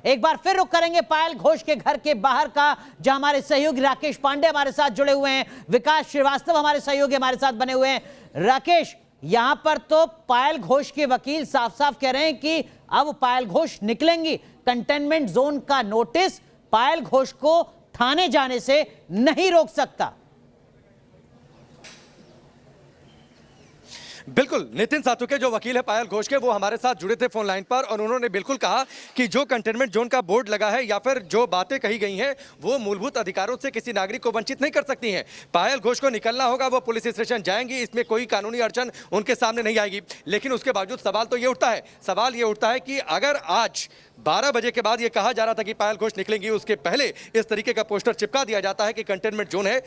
एक बार फिर रुक करेंगे पायल घोष के घर के बाहर का, जहां हमारे सहयोगी राकेश पांडे हमारे साथ जुड़े हुए हैं, विकास श्रीवास्तव हमारे सहयोगी हमारे साथ बने हुए हैं। राकेश, यहां पर तो पायल घोष के वकील साफ साफ कह रहे हैं कि अब पायल घोष निकलेंगी। कंटेनमेंट जोन का नोटिस पायल घोष को थाने जाने से नहीं रोक सकता। बिल्कुल, नितिन सातुके जो वकील है पायल घोष के, वो हमारे साथ जुड़े थे फोन लाइन पर और उन्होंने बिल्कुल कहा कि जो कंटेनमेंट जोन का बोर्ड लगा है या फिर जो बातें कही गई हैं वो मूलभूत अधिकारों से किसी नागरिक को वंचित नहीं कर सकती हैं। पायल घोष को निकलना होगा, वो पुलिस स्टेशन जाएंगी, इसमें कोई कानूनी अड़चन उनके सामने नहीं आएगी। लेकिन उसके बावजूद सवाल तो ये उठता है, सवाल ये उठता है कि अगर आज 12 बजे के बाद ये कहा जा रहा था कि पायल घोष निकलेंगी, उसके पहले इस तरीके का पोस्टर चिपका दिया जाता है कि कंटेनमेंट जोन है,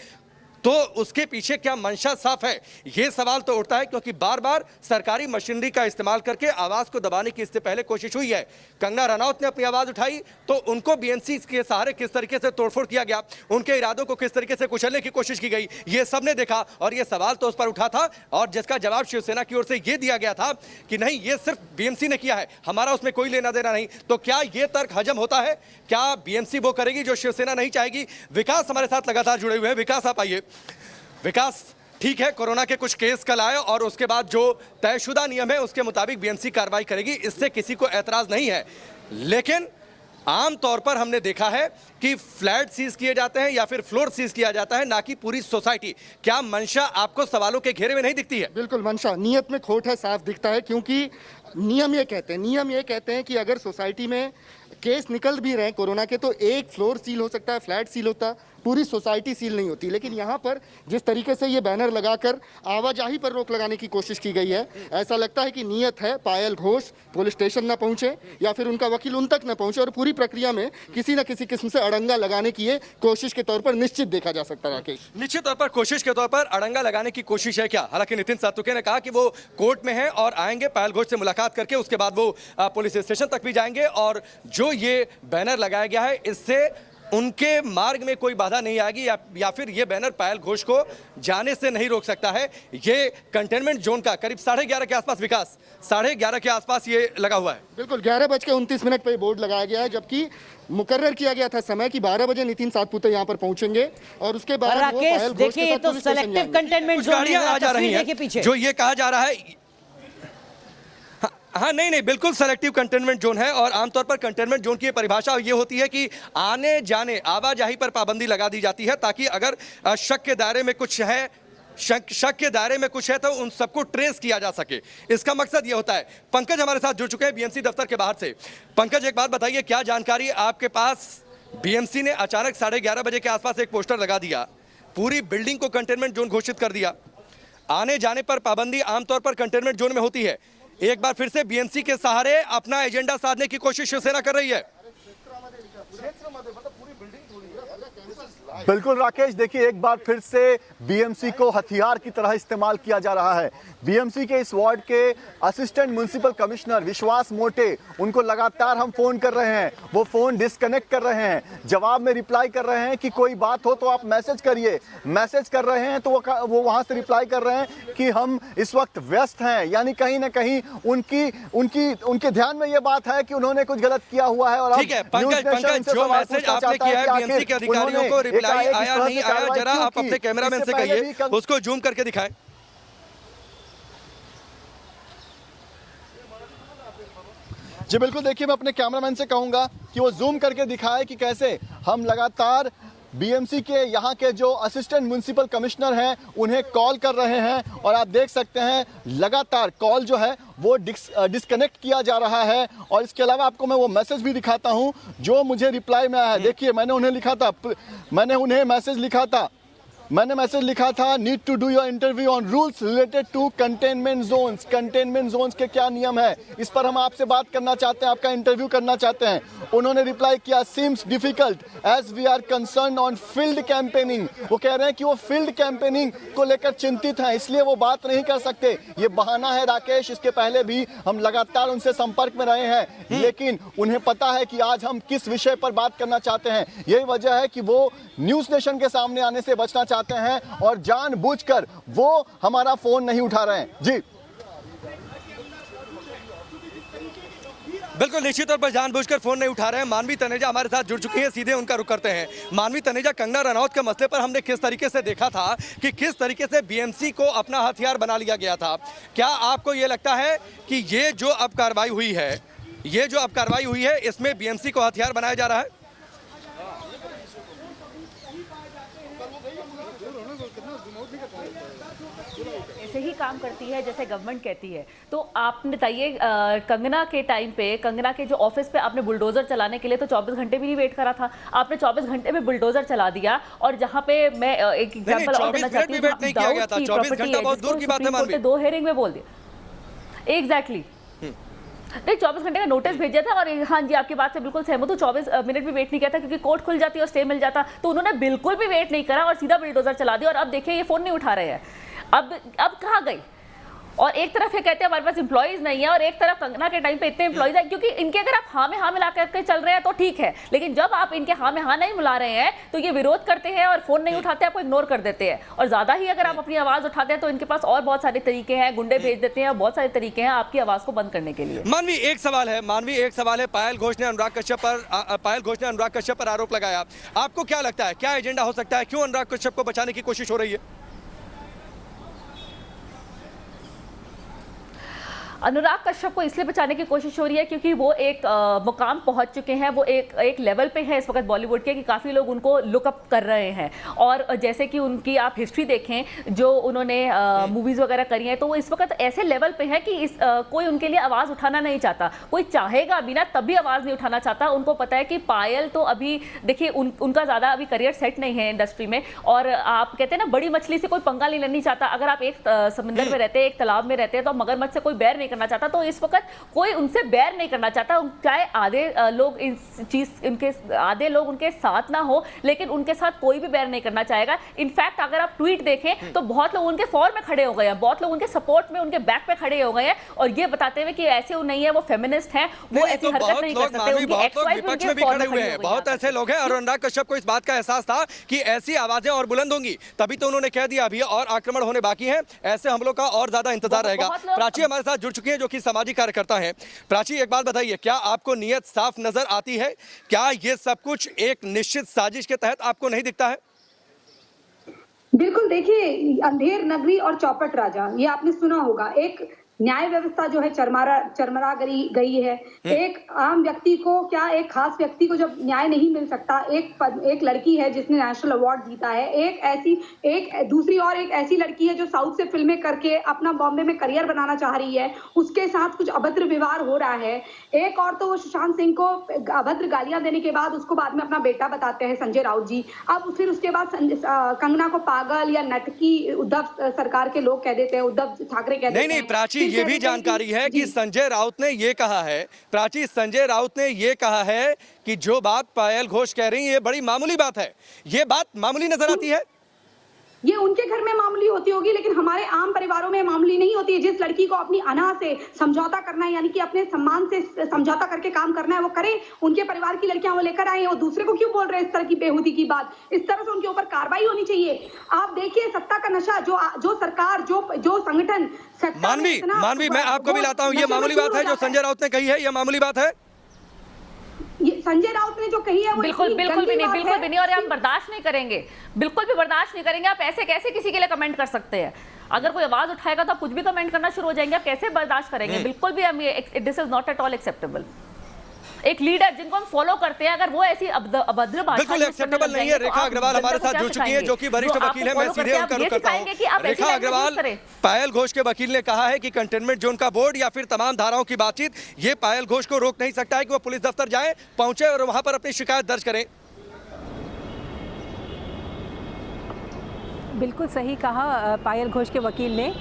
तो उसके पीछे क्या मंशा साफ है, ये सवाल तो उठता है। क्योंकि बार बार सरकारी मशीनरी का इस्तेमाल करके आवाज को दबाने की इससे पहले कोशिश हुई है। कंगना रनौत ने अपनी आवाज उठाई तो उनको बीएमसी के सहारे किस तरीके से तोड़फोड़ किया गया, उनके इरादों को किस तरीके से कुचलने की कोशिश की गई, ये सबने देखा और ये सवाल तो उस पर उठा था और जिसका जवाब शिवसेना की ओर से ये दिया गया था कि नहीं, ये सिर्फ बीएमसी ने किया है, हमारा उसमें कोई लेना देना नहीं। तो क्या ये तर्क हजम होता है? क्या बीएमसी वो करेगी जो शिवसेना नहीं चाहेगी? विकास हमारे साथ लगातार जुड़े हुए हैं। विकास, आप आइए। विकास, ठीक है, कोरोना के कुछ केस कल आए और उसके बाद जो तयशुदा नियम है उसके मुताबिक बीएमसी कार्रवाई करेगी, इससे किसी को ऐतराज नहीं है। लेकिन आम तौर पर हमने देखा है कि फ्लैट सीज किए जाते हैं या फिर फ्लोर सीज किया जाता है, ना कि पूरी सोसाइटी। क्या मंशा आपको सवालों के घेरे में नहीं दिखती है? बिल्कुल मंशा, नियत में खोट है, साफ दिखता है। क्योंकि नियम ये कहते हैं कि अगर सोसाइटी में केस निकल भी रहे हैं कोरोना के, तो एक फ्लोर सील हो सकता है, फ्लैट सील होता है, पूरी सोसाइटी सील नहीं होती। लेकिन यहाँ पर जिस तरीके से ये बैनर लगाकर आवाजाही पर रोक लगाने की कोशिश की गई है, ऐसा लगता है कि नियत है पायल घोष पुलिस स्टेशन न पहुंचे या फिर उनका वकील उन तक न पहुंचे और पूरी प्रक्रिया में किसी न किसी किस्म से अड़ंगा लगाने की ये कोशिश के तौर पर निश्चित देखा जा सकता है। राकेश, निश्चित तौर पर कोशिश के तौर पर अड़ंगा लगाने की कोशिश है क्या? हालांकि नितिन सातुके ने कहा कि वो कोर्ट में है और आएंगे, पायल घोष से मुलाकात करके उसके बाद वो पुलिस स्टेशन तक भी जाएंगे और जो ये बैनर लगाया गया है इससे उनके मार्ग में कोई बाधा नहीं आएगी या फिर ये बैनर पायल घोष को जाने से नहीं रोक सकता है। ये कंटेनमेंट जोन का करीब 11:30 के आसपास, विकास 11:30 के आसपास ये लगा हुआ है। बिल्कुल 11:29 पर बोर्ड लगाया गया है, जबकि मुकर्रर किया गया था समय कि 12 बजे नितिन सातपुते यहाँ पर पहुंचेंगे और उसके बाद राकेश देखिए, ये तो सेलेक्टिव कंटेनमेंट जोन आ जा रही है, जो ये कहा जा रहा है। हाँ, नहीं, बिल्कुल सेलेक्टिव कंटेनमेंट जोन है और आमतौर पर कंटेनमेंट जोन की परिभाषा ये होती है कि आने जाने आवाजाही पर पाबंदी लगा दी जाती है, ताकि अगर शक के दायरे में कुछ है, शक के दायरे में कुछ है तो उन सबको ट्रेस किया जा सके। इसका मकसद ये होता है। पंकज हमारे साथ जुड़ चुके हैं बीएमसी दफ्तर के बाहर से। पंकज, एक बात बताइए, क्या जानकारी आपके पास? बीएमसी ने अचानक 11:30 बजे के आसपास एक पोस्टर लगा दिया, पूरी बिल्डिंग को कंटेनमेंट जोन घोषित कर दिया, आने जाने पर पाबंदी आमतौर पर कंटेनमेंट जोन में होती है। एक बार फिर से बीएमसी के सहारे अपना एजेंडा साधने की कोशिश शिवसेना कर रही है। बिल्कुल राकेश, देखिए एक बार फिर से बीएमसी को हथियार की तरह इस्तेमाल किया जा रहा है। बीएमसी के इस वार्ड के असिस्टेंट म्युनिसिपल कमिश्नर विश्वास मोटे, उनको लगातार हम फोन कर रहे हैं, वो फोन डिस्कनेक्ट कर रहे हैं, जवाब में रिप्लाई कर रहे हैं कि कोई बात हो तो आप मैसेज करिए। मैसेज कर रहे हैं तो वो वहां से रिप्लाई कर रहे हैं कि हम इस वक्त व्यस्त हैं। यानी कहीं ना कहीं उनके ध्यान में ये बात है कि उन्होंने कुछ गलत किया हुआ है। और ठीक है पंकज, जो मैसेज आपने किया है बीएमसी के अधिकारियों को, रिप्लाई आया नहीं आया, जरा आप अपने कैमरामैन से कहिए उसको जूम करके दिखाएं। जी बिल्कुल, देखिए मैं अपने कैमरामैन से कहूंगा कि वो जूम करके दिखाए कि कैसे हम लगातार बीएमसी के यहाँ के जो असिस्टेंट म्युनिसिपल कमिश्नर हैं उन्हें कॉल कर रहे हैं और आप देख सकते हैं लगातार कॉल जो है वो डिस्कनेक्ट किया जा रहा है। और इसके अलावा आपको मैं वो मैसेज भी दिखाता हूँ जो मुझे रिप्लाई में आया है। देखिए मैंने उन्हें मैसेज लिखा था need to do your interview on rules related to containment zones. Containment zones के क्या नियम है, इस पर हम आपसे बात करना चाहते हैं, आपका इंटरव्यू करना चाहते हैं। उन्होंने रिप्लाई किया seems difficult as we are concern on field campaigning. वो कह रहे हैं कि वो फील्ड कैंपेनिंग को लेकर चिंतित हैं, इसलिए वो बात नहीं कर सकते। ये बहाना है राकेश, इसके पहले भी हम लगातार उनसे संपर्क में रहे हैं, लेकिन उन्हें पता है कि आज हम किस विषय पर बात करना चाहते हैं। यही वजह है कि वो न्यूज नेशन के सामने आने से बचना चाहते हैं और जानबूझकर वो हमारा फोन नहीं उठा रहे हैं। जी बिल्कुल निश्चित तौर पर जानबूझकर फोन नहीं उठा रहे हैं। मानवी तनेजा हमारे साथ जुड़ चुकी हैं, सीधे उनका रुख करते हैं। मानवी तनेजा, कंगना रनौत के मसले पर हमने किस तरीके से देखा था कि किस तरीके से बीएमसी को अपना हथियार बना लिया गया था, क्या आपको ये लगता है कि ये जो अब कार्रवाई हुई है इसमें बीएमसी को हथियार बनाया जा रहा है? ऐसे ही काम करती है जैसे गवर्नमेंट कहती है। तो आप बताइए, कंगना के टाइम पे, कंगना के जो ऑफिस पे आपने बुलडोजर चलाने के लिए तो 24 घंटे भी नहीं वेट करा था, आपने 24 घंटे में बुलडोजर चला दिया। और जहाँ पे मैं एक एग्जांपल और देना चाहती हूँ, दाऊद की प्रॉपर्टी है जिसको सुप्रीम कोर्ट ने 2 हेयरिंग में बोल दिया। एग्जैक्टली नहीं, 24 घंटे का नोटिस भेजा था। और हाँ जी, आपकी बात से बिल्कुल सहमत हूँ, 24 मिनट भी वेट नहीं किया था क्योंकि कोर्ट खुल जाती और स्टे मिल जाता। तो उन्होंने बिल्कुल भी वेट नहीं करा और सीधा बुलडोजर चला दिया। और अब देखिए ये फोन नहीं उठा रहे हैं। अब कहाँ गई? और एक तरफ ये कहते हैं हमारे पास एम्प्लॉइज नहीं है, और एक तरफ कंगना के टाइम पे इतने एम्प्लॉइज हैं, क्योंकि इनके अगर आप हाँ में हाँ मिला करके चल रहे हैं तो ठीक है, लेकिन जब आप इनके हाँ में हाँ नहीं मिला रहे हैं तो ये विरोध करते हैं और फोन नहीं उठाते, आपको इग्नोर कर देते हैं। और ज्यादा ही अगर आप अपनी आवाज उठाते हैं तो इनके पास और बहुत सारे तरीके हैं, गुंडे भेज देते हैं, बहुत सारे तरीके हैं आपकी आवाज को बंद करने के लिए। मानवी एक सवाल है, पायल घोष ने अनुराग कश्यप पर आरोप लगाया। आपको क्या लगता है, क्या एजेंडा हो सकता है? क्यों अनुराग कश्यप को बचाने की कोशिश हो रही है? अनुराग कश्यप को इसलिए बचाने की कोशिश हो रही है क्योंकि वो एक मुकाम पहुंच चुके हैं, वो एक लेवल पे है इस वक्त बॉलीवुड के कि काफ़ी लोग उनको लुकअप कर रहे हैं। और जैसे कि उनकी आप हिस्ट्री देखें जो उन्होंने मूवीज़ वगैरह करी हैं, तो वो इस वक्त ऐसे लेवल पे है कि कोई उनके लिए आवाज़ उठाना नहीं चाहता। कोई चाहेगा भी ना तब भी आवाज़ नहीं उठाना चाहता। उनको पता है कि पायल तो अभी देखिए उनका ज़्यादा अभी करियर सेट नहीं है इंडस्ट्री में। और आप कहते हैं ना, बड़ी मछली से कोई पंगा नहीं लेना चाहता। अगर आप एक समंदर में रहते हैं, एक तालाब में रहते हैं, तो मगरमच्छ से कोई बैर नहीं करना चाहता। तो इस वक्त कोई उनसे बैर नहीं करना चाहता, चाहे आधे लोग उनके साथ ना हो, लेकिन उनके साथ कोई भी बैर नहीं करना चाहेगा। इनफैक्ट अगर आप ट्वीट देखें तो बहुत लोग उनके फॉर में खड़े हो गए हैं, बहुत लोग उनके सपोर्ट में, उनके बैक पे खड़े हो गए हैं और ये बताते हुए कि ऐसे वो नहीं है, वो फेमिनिस्ट हैं, वो ऐसी हरकत नहीं कर सकते। उनके एक्स-वाइफ उनके फॉर में खड़े हुए हैं। बहुत ऐसे लोग हैं और अनुराग कश्यप को इस बात का एहसास था कि ऐसी आवाजें और बुलंद होंगी, तभी तो उन्होंने कह दिया अभी और आक्रमण होने बाकी हैं, ऐसे हमलों का और ज्यादा इंतजार रहेगा। प्राची हमारे साथ जुड़ चुकी है जो कि सामाजिक कार्यकर्ता हैं। प्राची, एक बात बताइए, क्या आपको नियत साफ नजर आती है? क्या ये सब कुछ एक निश्चित साजिश के तहत आपको नहीं दिखता है? बिल्कुल, देखिए, अंधेर नगरी और चौपट राजा, ये आपने सुना होगा। एक न्याय व्यवस्था जो है चरमरा गई है। एक आम व्यक्ति को क्या, एक खास व्यक्ति को जब न्याय नहीं मिल सकता, एक लड़की है जिसने नेशनल अवार्ड जीता है, एक ऐसी लड़की है जो साउथ से फिल्में करके अपना बॉम्बे में करियर बनाना चाह रही है, उसके साथ कुछ अभद्र व्यवहार हो रहा है। एक और तो वो सुशांत सिंह को अभद्र गालियां देने के बाद उसको बाद में अपना बेटा बताते हैं संजय राउत जी। अब फिर उसके बाद कंगना को पागल या नटकी उद्धव सरकार के लोग कह देते हैं, उद्धव ठाकरे कह देते हैं। नहीं प्राची, ये भी जानकारी है कि संजय राउत ने ये कहा है, प्राची, संजय राउत ने ये कहा है कि जो बात पायल घोष कह रही है ये बड़ी मामूली बात है। ये बात मामूली नजर आती है? ये उनके घर में मामूली होती होगी, लेकिन हमारे आम परिवारों में मामूली नहीं होती है। जिस लड़की को अपनी अना से समझौता करना है, यानी कि अपने सम्मान से समझौता करके काम करना है, वो करे। उनके परिवार की लड़कियां वो लेकर आए हैं, वो दूसरे को क्यों बोल रहे हैं इस तरह की बेहूदी की बात? इस तरह से उनके ऊपर कार्रवाई होनी चाहिए। आप देखिए, सत्ता का नशा, जो सरकार, जो संगठन मानवी, मैं आपको भी लाता हूँ, ये मामूली बात है जो संजय राउत ने कही है, ये मामूली बात है? ये संजय राउत ने जो कही है वो बिल्कुल भी नहीं, और हम बर्दाश्त नहीं करेंगे, बिल्कुल भी बर्दाश्त नहीं करेंगे। आप ऐसे कैसे किसी के लिए कमेंट कर सकते हैं? अगर कोई आवाज उठाएगा तो आप कुछ भी कमेंट करना शुरू हो जाएंगे, आप कैसे बर्दाश्त करेंगे? बिल्कुल भी this is not at all acceptable. एक लीडर जिनको हम फॉलो करते हैं, अगर वो ऐसी अभद्र भाषा बिल्कुल एक्सेप्टेबल नहीं है। रेखा अग्रवाल हमारे साथ जुड़ चुकी है जो कि वरिष्ठ वकील है, मैं सीधे उनका रुख करता हूं। रेखा अग्रवाल, पायल घोष के वकील ने कहा है कि कंटेनमेंट जोन का बोर्ड या फिर तमाम धाराओं की बातचीत, ये पायल घोष को रोक नहीं सकता है कि वो पुलिस दफ्तर जाए, पहुंचे और वहां पर अपनी शिकायत दर्ज करें। बिल्कुल सही कहा पायल घोष के वकील ने।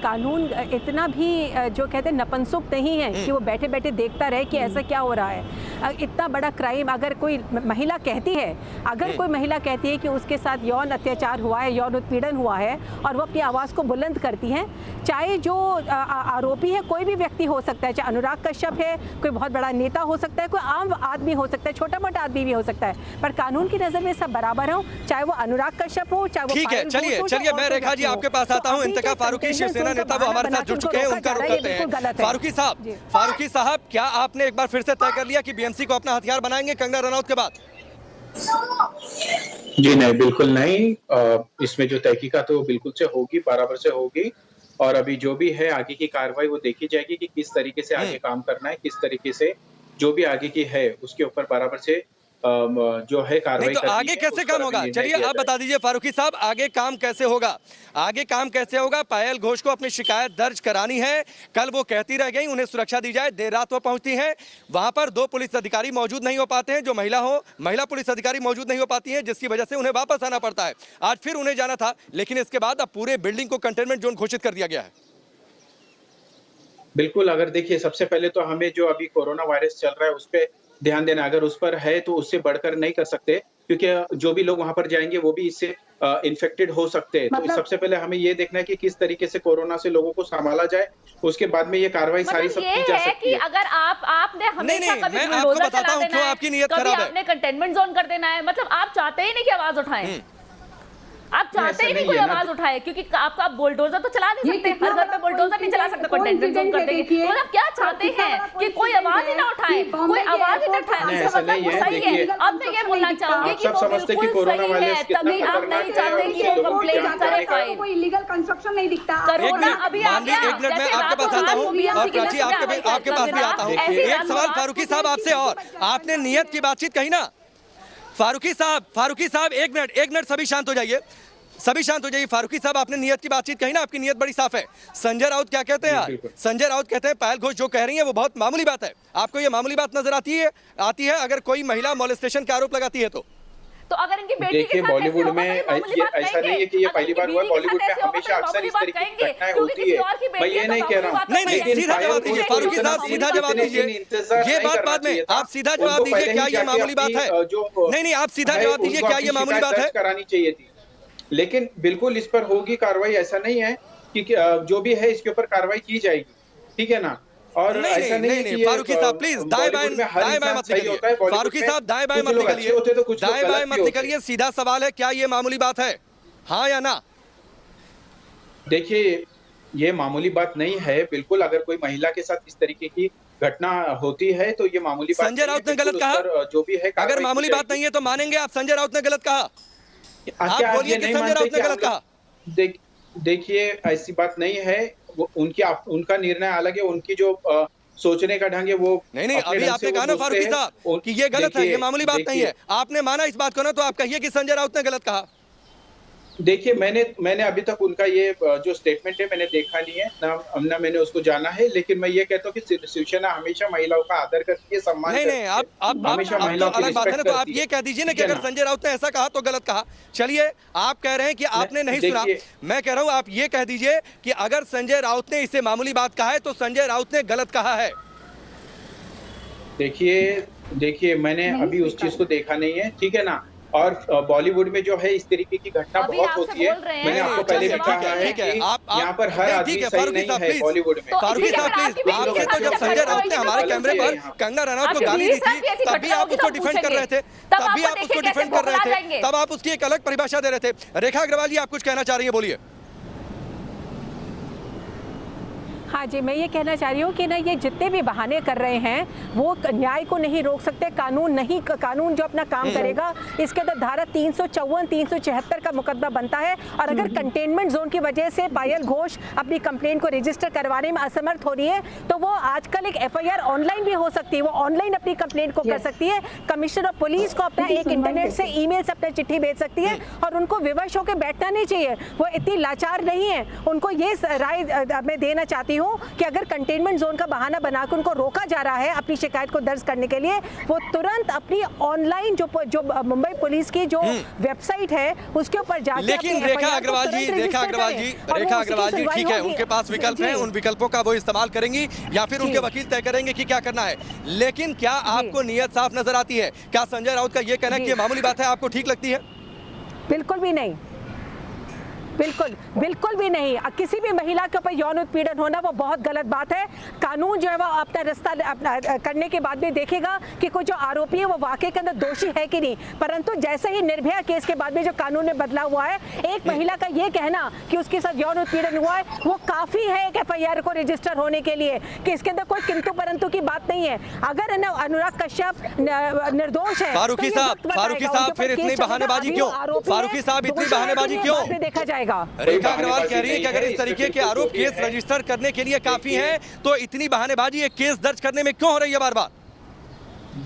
कानून इतना भी जो कहते हैं नपुंसक नहीं है कि वो बैठे बैठे देखता रहे कि ऐसा क्या हो रहा है। इतना बड़ा क्राइम अगर कोई महिला कहती है, कोई महिला कहती है कि उसके साथ यौन अत्याचार हुआ है, यौन उत्पीड़न हुआ है, और वो अपनी आवाज़ को बुलंद करती हैं, चाहे जो आरोपी है कोई भी व्यक्ति हो सकता है, चाहे अनुराग कश्यप है, कोई बहुत बड़ा नेता हो सकता है, कोई आम आदमी हो सकता है, छोटा मोटा आदमी भी हो सकता है, पर कानून की नज़र में सब बराबर हो, चाहे वो अनुराग कश्यप हो, चाहे वो चलिए चलिए, मैं रेखा जी आपके पास आता हूं। इंतखा फारूकी शिवसेना नेता वो हमारे साथ जुड़ चुके हैं, उनका रुख करते हैं। फारूकी साहब, क्या आपने एक बार फिर से तय कर लिया कि बीएमसी को अपना हथियार बनाएंगे कंगना रनौत के बाद? जी नहीं, बिल्कुल नहीं। इसमें जो तहकीकात है वो बिल्कुल से होगी, बराबर से होगी। और अभी जो भी है आगे की कार्रवाई वो देखी जाएगी कि किस तरीके से आगे काम करना है, किस तरीके से जो भी आगे की है उसके ऊपर बराबर से जो है कार्रवाई। तो आगे कैसे काम होगा? चलिए आप बता दीजिए फारूकी साहब, आगे काम कैसे होगा? आगे काम कैसे होगा? पायल घोष को अपनी शिकायत दर्ज करानी है। कल वो कहती रह गई उन्हें सुरक्षा दी जाए, देर रात वो पहुंचती हैं, वहां पर 2 पुलिस अधिकारी मौजूद नहीं हो पाते हैं, जो महिला पुलिस अधिकारी मौजूद नहीं हो पाती हैं, जिसकी वजह से उन्हें वापस आना पड़ता है। आज फिर उन्हें जाना था, लेकिन इसके बाद अब पूरे बिल्डिंग को कंटेनमेंट जोन घोषित कर दिया गया है। बिल्कुल, अगर देखिए सबसे पहले तो हमें जो अभी कोरोना वायरस चल रहा है उस पर ध्यान देना। अगर उस पर है तो उससे बढ़कर नहीं कर सकते, क्योंकि जो भी लोग वहां पर जाएंगे वो भी इससे इन्फेक्टेड हो सकते हैं। तो सबसे पहले हमें ये देखना है कि किस तरीके से कोरोना से लोगों को संभाला जाए, उसके बाद में ये कार्रवाई सारी सब की जा सकती है। अगर आपने हमेशा कभी मैं आपको बताता हूं क्यों आपकी नियत खराब है। आपने कंटेनमेंट जोन कर देना है, मतलब आप चाहते ही नहीं कि आवाज उठाएं। आप चाहते ही नहीं कोई आवाज उठाए, क्योंकि आपका बुलडोजर तो चला नहीं सकते, हर घर पे बुलडोजर नहीं चला सकते, कंटेनमेंट जोन कर देंगे। तो आप क्या चाहते हैं कि कोई आवाज ही ना उठाए, कोई आवाज ही ना उठाए? इसका मतलब वो सही है। अब मैं ये बोलना चाहूंगी कि वो बिल्कुल सही है, तभी आप नहीं चाहते कि वो कंप्लेंट करे फाइल। कोई इलीगल कंस्ट्रक्शन नहीं दिखता। कोरोना अभी आ गया। एक मिनट में आपके पास आता हूं और प्राची आपके पास भी आता हूं। एक सवाल फारूकी साहब आपसे, और आपने नियत की बातचीत कही ना फारूकी साहब, एक मिनट, सभी शांत हो जाइए, सभी शांत हो जाइए। फारूकी साहब, आपने नियत की बातचीत कही ना, आपकी नियत बड़ी साफ है। संजय राउत क्या कहते हैं? संजय राउत कहते हैं पायल घोष जो कह रही है वो बहुत मामूली बात है। आपको ये मामूली बात नजर आती है अगर कोई महिला मॉलेस्टेशन का आरोप लगाती है तो अगर इनकी बेटी देखिए बॉलीवुड में ऐसा नहीं है कि ये पहली बार हुआ। बॉलीवुड में हमेशा अक्सर इस तरीके की घटनाएं होती है। मैं ये नहीं कह रहा हूँ। नहीं, सीधा जवाब दीजिए फारूकी साहब, सीधा जवाब दीजिए। ये बात बाद में, आप सीधा जवाब दीजिए, क्या ये मामूली बात है? नहीं, आप सीधा जवाब दीजिए, क्या ये मामूली बात है? करानी चाहिए थी, लेकिन बिल्कुल इस पर होगी कार्रवाई। ऐसा नहीं है कि जो भी है इसके ऊपर कार्रवाई की जाएगी, ठीक है ना? और ऐसा नहीं कि फारूकी साहब प्लीज दाएं बाएं मत निकलिए। फारूकी साहब दाएं बाएं मत निकलिए, दाएं बाएं मत निकलिए। सीधा सवाल है, क्या ये मामूली बात है, हाँ या ना? देखिए ये मामूली बात नहीं है बिल्कुल। अगर कोई महिला के साथ इस तरीके की घटना होती है तो ये मामूली बात। संजय राउत ने गलत कहा, जो भी है अगर मामूली बात नहीं है तो मानेंगे आप संजय राउत ने गलत कहा? आप बोलिए कि संजय राउत ने गलत कहा। देखिए ऐसी बात नहीं है, उनका निर्णय अलग है, उनकी जो सोचने का ढंग है वो नहीं। अभी आपने कहा ना फारूकी साहब कि ये गलत है, ये मामूली बात नहीं है। आपने माना इस बात को ना, तो आप कहिए कि संजय राउत ने गलत कहा। देखिए मैंने अभी तक उनका ये जो स्टेटमेंट है मैंने देखा नहीं है ना मैंने उसको जाना है, लेकिन मैं ये कहता हूँ कि शिवसेना हमेशा महिलाओं का आदर करती है, सम्मान करती है। आप अलग बात है ना, तो आप ये कह दीजिए ना कि अगर संजय राउत ने ऐसा कहा तो गलत कहा। चलिए आप कह रहे हैं कि आपने नहीं सुना, मैं कह रहा हूँ आप ये कह दीजिए कि अगर संजय राउत ने इससे मामूली बात कहा है तो संजय राउत ने गलत कहा है। देखिए मैंने अभी उस चीज को देखा नहीं है, ठीक है ना? और बॉलीवुड में जो है इस तरीके की घटना बहुत होती है। मैंने आपको पहले भी कहा है कि यहाँ पर हर आदमी सही नहीं है बॉलीवुड में। फारूकी साहब प्लीज, आपसे तो जब संजय राउत ने हमारे कैमरे पर कंगना रनौत को गाली दी थी तभी आप उसको डिफेंड कर रहे थे, तब आप उसकी एक अलग परिभाषा दे रहे थे। रेखा अग्रवाल जी, आप कुछ कहना चाह रही है, बोलिए। हाँ जी, मैं ये कहना चाह रही हूँ कि ना ये जितने भी बहाने कर रहे हैं वो न्याय को नहीं रोक सकते। कानून जो अपना काम करेगा, इसके अंदर धारा 354, 376 का मुकदमा बनता है। और अगर कंटेनमेंट जोन की वजह से पायल घोष अपनी कंप्लेंट को रजिस्टर करवाने में असमर्थ हो रही है तो वो आजकल एक FIR ऑनलाइन भी हो सकती है, वो ऑनलाइन अपनी कंप्लेंट को कर सकती है। कमिश्नर ऑफ पुलिस को अपना एक इंटरनेट से ईमेल से अपना चिट्ठी भेज सकती है और उनको विवश होकर बैठना नहीं चाहिए। वो इतनी लाचार नहीं है। उनको ये राय मैं देना चाहती हूँ कि अगर कंटेनमेंट जोन का बहाना बनाकर उनको रोका जा रहा है अपनी शिकायत को दर्ज करने के लिए, वो तुरंत अपनी ऑनलाइन जो मुंबई पुलिस की जो वेबसाइट है उसके ऊपर जाकर। लेकिन रेखा अग्रवाल जी ठीक है, उनके पास विकल्प हैं, उन विकल्पों का वो इस्तेमाल करेंगी या फिर उनके वकील तय करेंगे कि क्या करना है। लेकिन क्या आपको नियत साफ नजर आती है? क्या संजय राउत का ये कहना कि ये मामूली बात है आपको ठीक लगती है? बिल्कुल भी नहीं। बिल्कुल बिल्कुल भी नहीं। किसी भी महिला के ऊपर यौन उत्पीड़न होना वो बहुत गलत बात है। कानून जो है वो अपना रास्ता करने के बाद भी देखेगा कि कोई जो आरोपी है वो वाकई के अंदर दोषी है कि नहीं। परंतु जैसे ही निर्भया केस के बाद में जो कानून में बदलाव हुआ है, एक महिला का ये कहना कि उसके साथ यौन उत्पीड़न हुआ है वो काफी है एक FIR को रजिस्टर होने के लिए, कि इसके अंदर कोई किंतु परंतु की बात नहीं है। अगर अनुराग कश्यप निर्दोष है, फारूकी साहब फिर इतनी बहानेबाजी क्यों? फारूकी साहब इतनी बहानेबाजी क्यों? देखा जाएगा। रेखा अग्रवाल कह रही है कि अगर इस तरीके के आरोप केस रजिस्टर करने के लिए काफी हैं, तो इतनी बहानेबाजी एक केस दर्ज करने में क्यों हो रही है बार बार?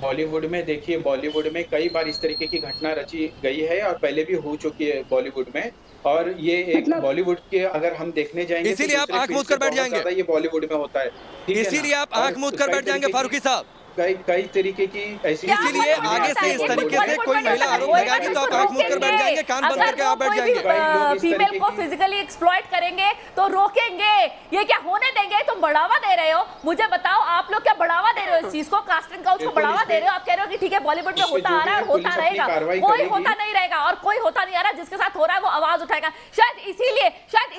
बॉलीवुड में देखिए, बॉलीवुड में कई बार इस तरीके की घटना रची गई है और पहले भी हो चुकी है बॉलीवुड में। और ये एक बॉलीवुड के अगर हम देखने जाएंगे, इसीलिए आप आंख मूंद कर बैठ जाएंगे। ये बॉलीवुड में होता है, इसीलिए आप आंख मूंद कर बैठ जाएंगे फारूकी साहब। कई तरीके की ऐसी, इसीलिए आगे से इस तरीके से कोई महिला आरोप लगाएगी तो आप आंख मूंद कर बैठ जाएंगे, कान बंद करके आप बैठ जाएंगे। फीमेल को फिजिकली एक्सप्लॉइट करेंगे तो रोकेंगे, ये क्या होने देंगे? तुम बढ़ावा दे रहे हो। मुझे बताओ, आप लोग क्या बढ़ावा दे रहे हो इस चीज को? कास्टिंग काउच को बढ़ावा दे रहे हो। आप कह रहे हो कि ठीक है बॉलीवुड में होता आ रहा है और होता रहेगा, कोई होता नहीं रहेगा और कोई होता नहीं आ रहा। जिसके साथ हो रहा है वो आवाज उठाएगा। शायद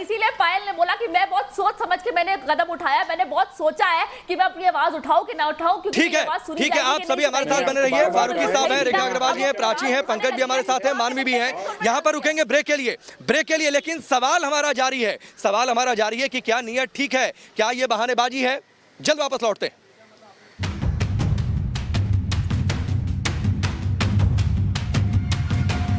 इसीलिए पायल ने बोला कि मैं बहुत सोच समझ के मैंने कदम उठाया, मैंने बहुत सोचा है कि मैं अपनी आवाज उठाऊं कि ना उठाऊं, क्योंकि ठीक है, आप सभी हमारे साथ बने रहिए। फारूकी साहब हैं, रेखा अग्रवाल जी हैं, प्राची हैं, पंकज भी हमारे साथ हैं, मानवी भी हैं। यहाँ पर रुकेंगे ब्रेक के लिए, लेकिन सवाल हमारा जारी है कि क्या नीयत ठीक है, क्या ये बहानेबाजी है? जल्द वापस लौटते हैं।